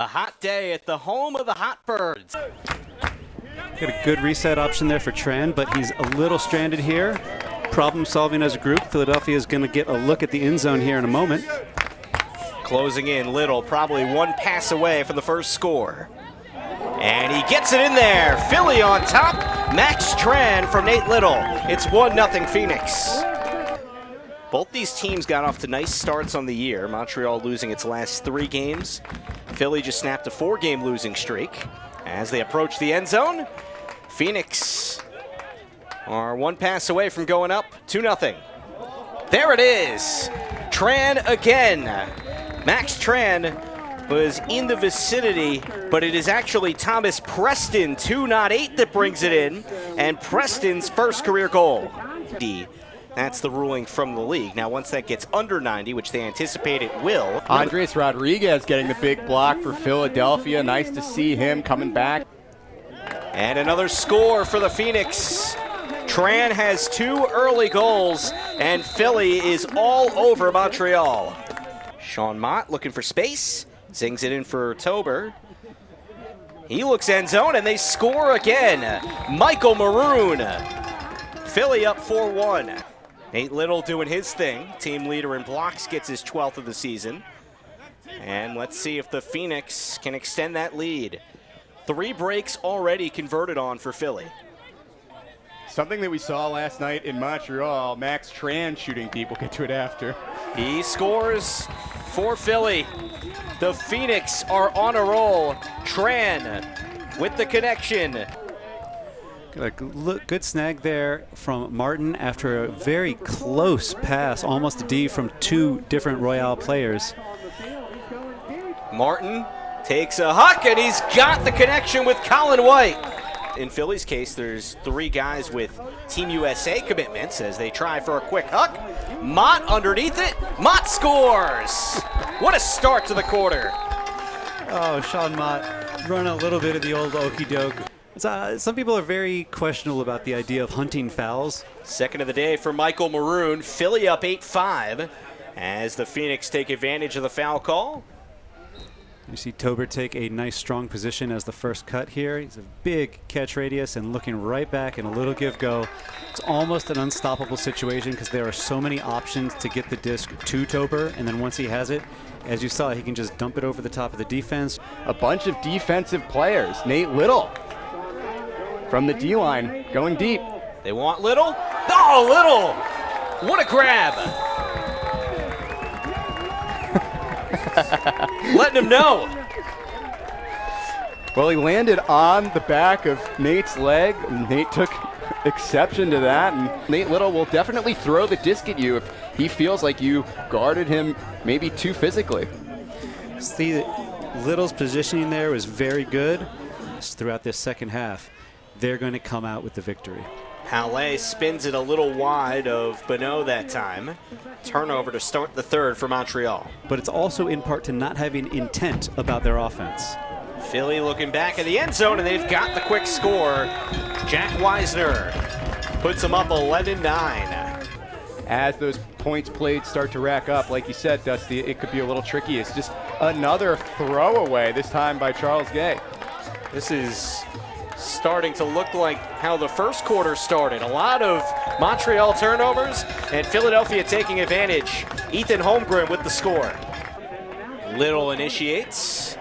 A hot day at the home of the Hotbirds. Got a good reset option there for Tran, but he's a little stranded here. Problem solving as a group. Philadelphia is going to get a look at the end zone here in a moment. Closing in Little, probably one pass away from the first score. And he gets it in there. Philly on top. Max Tran from Nate Little. It's 1-0 Phoenix. Both these teams got off to nice starts on the year. Montreal losing its last 3 games. Philly just snapped a 4-game losing streak. As they approach the end zone, Phoenix are one pass away from going up 2-0. There it is. Tran again. Max Tran was in the vicinity, but it is actually Thomas Preston, 2 not 8, that brings it in, and Preston's first career goal. That's the ruling from the league. Now, once that gets under 90, which they anticipate it will. Andres Rodriguez getting the big block for Philadelphia. Nice to see him coming back. And another score for the Phoenix. Tran has 2 early goals, and Philly is all over Montreal. Sean Mott looking for space. Zings it in for Tober. He looks end zone, and they score again. Michael Maroon. Philly up 4-1. Nate Little doing his thing. Team leader in blocks, gets his 12th of the season. And let's see if the Phoenix can extend that lead. 3 breaks already converted on for Philly. Something that we saw last night in Montreal, Max Tran shooting deep. We'll get to it after. He scores for Philly. The Phoenix are on a roll. Tran with the connection. Got a good snag there from Martin after a very close pass, almost a D from 2 different Royale players. Martin takes a huck, and he's got the connection with Colin White. In Philly's case, there's 3 guys with Team USA commitments as they try for a quick huck. Mott underneath it. Mott scores! What a start to the quarter. Oh, Sean Mott run a little bit of the old okey doke. Some people are very questionable about the idea of hunting fouls. Second of the day for Michael Maroon. Philly up 8-5 as the Phoenix take advantage of the foul call. You see Tober take a nice strong position as the first cut here. He's a big catch radius and looking right back and a little give go. It's almost an unstoppable situation because there are so many options to get the disc to Tober, and then once he has it, as you saw, he can just dump it over the top of the defense. A bunch of defensive players. Nate Little from the D-line going deep. They want Little. Oh, Little! What a grab! Letting him know. Well, he landed on the back of Nate's leg. Nate took exception to that, and Nate Little will definitely throw the disc at you if he feels like you guarded him maybe too physically. See, Little's positioning there was very good throughout this second half. They're going to come out with the victory. Halle spins it a little wide of Bonneau that time. Turnover to start the third for Montreal. But it's also in part to not having intent about their offense. Philly looking back in the end zone, and they've got the quick score. Jack Wisner puts them up 11-9. As those points played start to rack up, like you said, Dusty, it could be a little tricky. It's just another throwaway, this time by Charles Gay. This is starting to look like how the first quarter started. A lot of Montreal turnovers and Philadelphia taking advantage. Ethan Holmgren with the score. Little initiates.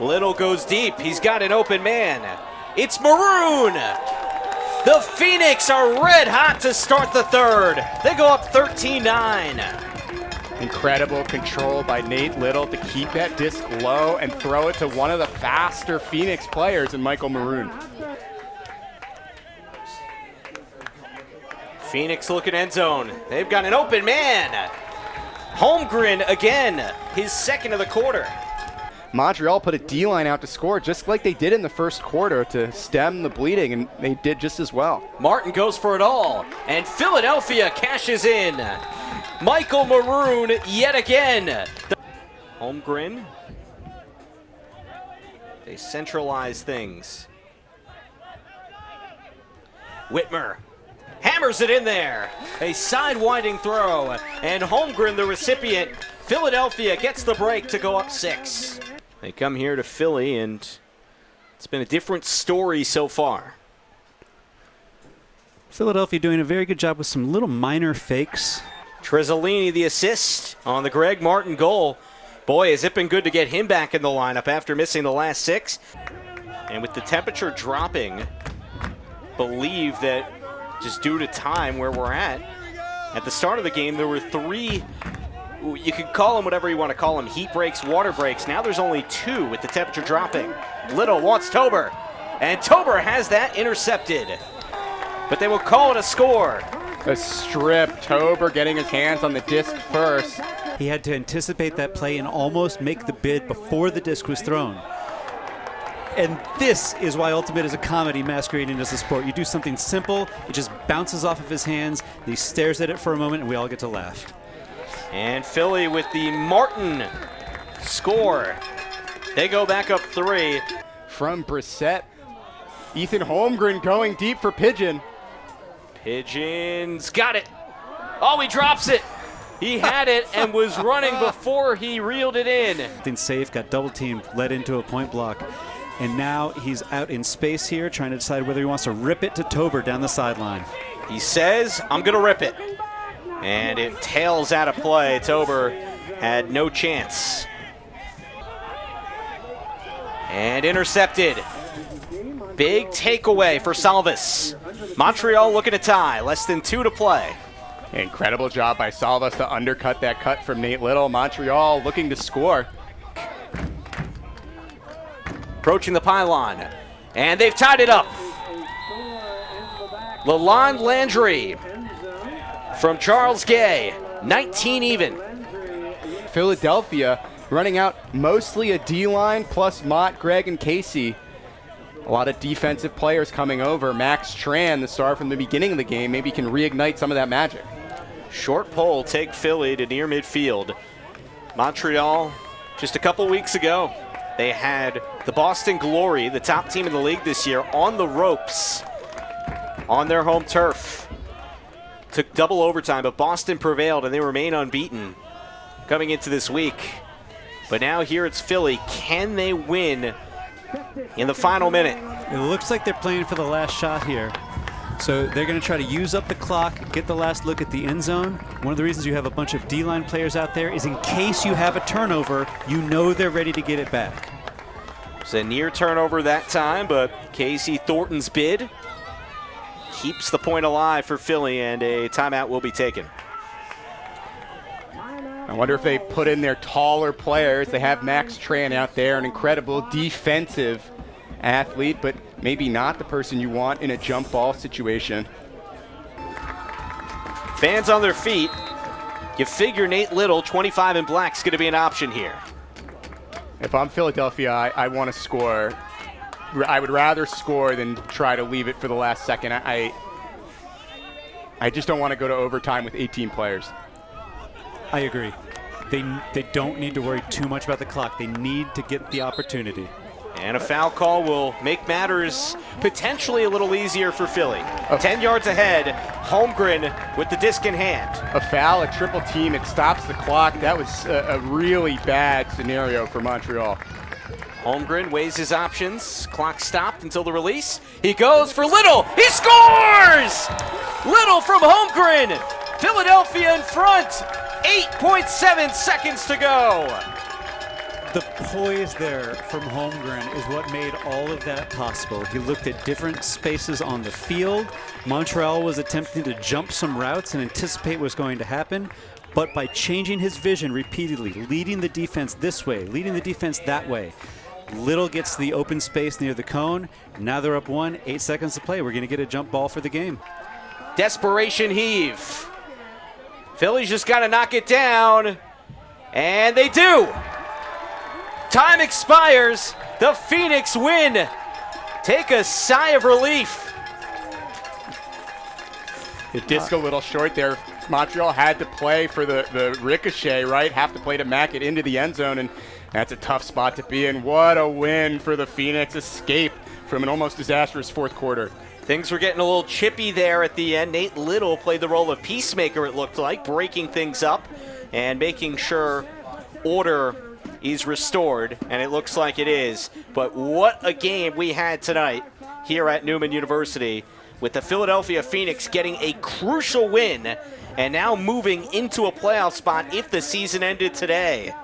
Little goes deep. He's got an open man. It's Maroon. The Phoenix are red hot to start the third. They go up 13-9. Incredible control by Nate Little to keep that disc low and throw it to one of the faster Phoenix players in Michael Maroon. Phoenix looking end zone. They've got an open man. Holmgren again, his second of the quarter. Montreal put a D-line out to score just like they did in the first quarter to stem the bleeding, and they did just as well. Martin goes for it all, and Philadelphia cashes in. Michael Maroon yet again. Holmgren. They centralize things. Whitmer hammers it in there. A side-winding throw, and Holmgren the recipient. Philadelphia gets the break to go up 6. They come here to Philly, and it's been a different story so far. Philadelphia doing a very good job with some little minor fakes. Trezzolini the assist on the Greg Martin goal. Boy, has it been good to get him back in the lineup after missing the last 6. And with the temperature dropping, believe that just due to time where we're at the start of the game, there were 3, you could call them whatever you want to call them, heat breaks, water breaks. Now there's only 2 with the temperature dropping. Little wants Tober, and Tober has that intercepted. But they will call it a score. A strip, Tober getting his hands on the disc first. He had to anticipate that play and almost make the bid before the disc was thrown. And this is why Ultimate is a comedy masquerading as a sport. You do something simple, it just bounces off of his hands, he stares at it for a moment, and we all get to laugh. And Philly with the Martin score. They go back up 3. From Brissett, Ethan Holmgren going deep for Pigeon. Pigeon's got it. Oh, he drops it. He had it and was running before he reeled it in. Something safe, got double teamed, led into a point block. And now he's out in space here trying to decide whether he wants to rip it to Tober down the sideline. He says, I'm going to rip it. And it tails out of play. Tober had no chance. And intercepted. Big takeaway for Salvis. Montreal looking to tie. Less than 2 to play. Incredible job by Salvas to undercut that cut from Nate Little. Montreal looking to score. Approaching the pylon. And they've tied it up. Lalonde Landry from Charles Gay. 19 even. Philadelphia running out mostly a D-line plus Mott, Greg, and Casey. A lot of defensive players coming over. Max Tran, the star from the beginning of the game, maybe can reignite some of that magic. Short pole take Philly to near midfield. Montreal, just a couple weeks ago, they had the Boston Glory, the top team in the league this year, on the ropes on their home turf. Took double overtime, but Boston prevailed and they remain unbeaten coming into this week. But now here it's Philly. Can they win in the final minute? It looks like they're playing for the last shot here. So they're going to try to use up the clock, get the last look at the end zone. One of the reasons you have a bunch of D-line players out there is in case you have a turnover, you know they're ready to get it back. It's a near turnover that time, but Casey Thornton's bid keeps the point alive for Philly, and a timeout will be taken. I wonder if they put in their taller players. They have Max Tran out there, an incredible defensive athlete, but maybe not the person you want in a jump ball situation. Fans on their feet. You figure Nate Little, 25 in black, is going to be an option here. If I'm Philadelphia, I want to score. I would rather score than try to leave it for the last second. I just don't want to go to overtime with 18 players. I agree. They don't need to worry too much about the clock. They need to get the opportunity. And a foul call will make matters potentially a little easier for Philly. 10 yards ahead, Holmgren with the disc in hand. A foul, a triple team, it stops the clock. That was a really bad scenario for Montreal. Holmgren weighs his options. Clock stopped until the release. He goes for Little. He scores! Little from Holmgren. Philadelphia in front. 8.7 seconds to go. The poise there from Holmgren is what made all of that possible. He looked at different spaces on the field. Montreal was attempting to jump some routes and anticipate what was going to happen, but by changing his vision repeatedly, leading the defense this way, leading the defense that way, Little gets the open space near the cone. Now they're up 1, 8 seconds to play. We're going to get a jump ball for the game. Desperation heave. Philly's just got to knock it down, and they do. Time expires. The Phoenix win. Take a sigh of relief. The disc a little short there. Montreal had to play for the ricochet, right? Have to play to mack it into the end zone, and that's a tough spot to be in. What a win for the Phoenix. Escape from an almost disastrous fourth quarter. Things were getting a little chippy there at the end. Nate Little played the role of peacemaker, it looked like, breaking things up and making sure order is restored, and it looks like it is. But what a game we had tonight here at Newman University, with the Philadelphia Phoenix getting a crucial win and now moving into a playoff spot if the season ended today.